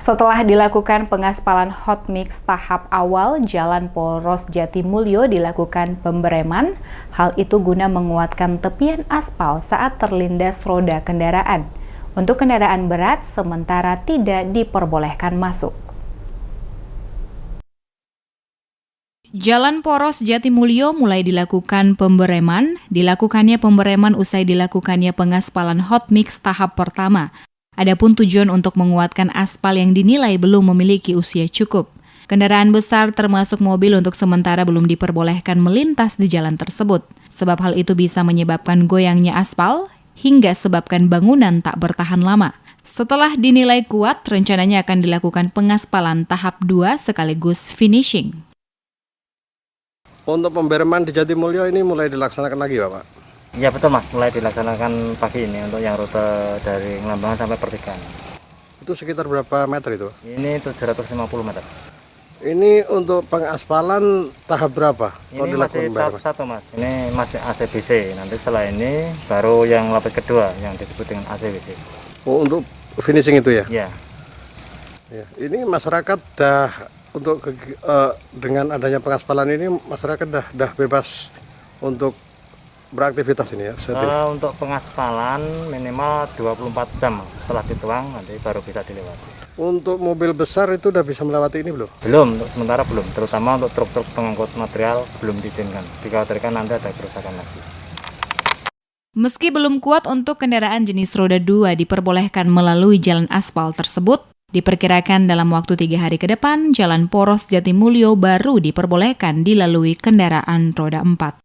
Setelah dilakukan pengaspalan hot mix tahap awal, Jalan Poros Jatimulyo dilakukan pembereman. Hal itu guna menguatkan tepian aspal saat terlindas roda kendaraan. Untuk kendaraan berat, sementara tidak diperbolehkan masuk. Jalan Poros Jatimulyo mulai dilakukan pembereman. Dilakukannya pembereman usai dilakukannya pengaspalan hot mix tahap pertama. Adapun tujuan untuk menguatkan aspal yang dinilai belum memiliki usia cukup. Kendaraan besar termasuk mobil untuk sementara belum diperbolehkan melintas di jalan tersebut, sebab hal itu bisa menyebabkan goyangnya aspal hingga sebabkan bangunan tak bertahan lama. Setelah dinilai kuat, rencananya akan dilakukan pengaspalan tahap 2 sekaligus finishing. Untuk pembereman di Jatimulyo ini mulai dilaksanakan lagi, Bapak? Ya betul Mas, mulai dilaksanakan pagi ini untuk yang rute dari Ngelambangan sampai Pertigaan. Itu sekitar berapa meter itu? Ini 750 meter. Ini untuk pengaspalan tahap berapa? Ini masih tahap 1 Mas, ini masih ACBC. Nanti setelah ini baru yang lapis kedua yang disebut dengan ACBC. Oh, untuk finishing itu ya? Ya. Ya. Ini masyarakat dengan adanya pengaspalan ini masyarakat dah bebas untuk beraktivitas ini ya? Untuk pengaspalan minimal 24 jam setelah dituang nanti baru bisa dilewati. Untuk mobil besar itu udah bisa melewati ini belum? Belum, untuk sementara belum, terutama untuk truk-truk pengangkut material belum diizinkan. Dikhawatirkan nanti ada kerusakan lagi. Meski belum kuat untuk kendaraan jenis roda 2 diperbolehkan melalui jalan aspal tersebut, diperkirakan dalam waktu 3 hari ke depan, Jalan Poros Jatimulyo baru diperbolehkan dilalui kendaraan roda 4.